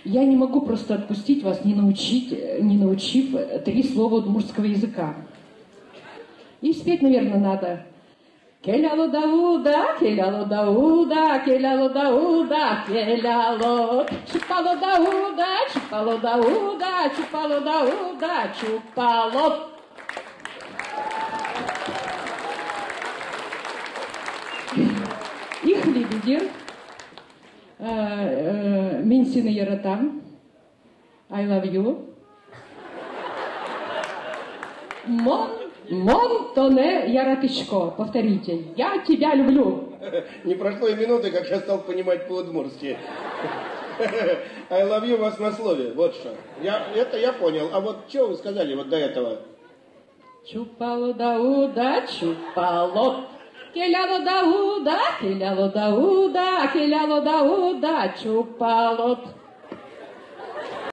Я не могу просто отпустить вас, не научив 3 слова удмуртского языка. И спеть, наверное, надо. Келяло дауда, келяло дауда, келяло дауда, келяло. Чупало дауда, чупало дауда, чупало дауда, чупало. Их лидер, мен сені яратам, I love you. Мон тоне яратышко. Повторите. Я тебя люблю. Не прошло и минуты, как я стал понимать по-удмуртски. I love you вас на слове. Вот что. Это я понял. А вот что вы сказали вот до этого? Чупало дауда, чупало. Келяло дауда, келяло дауда, келяло дауда, чупало.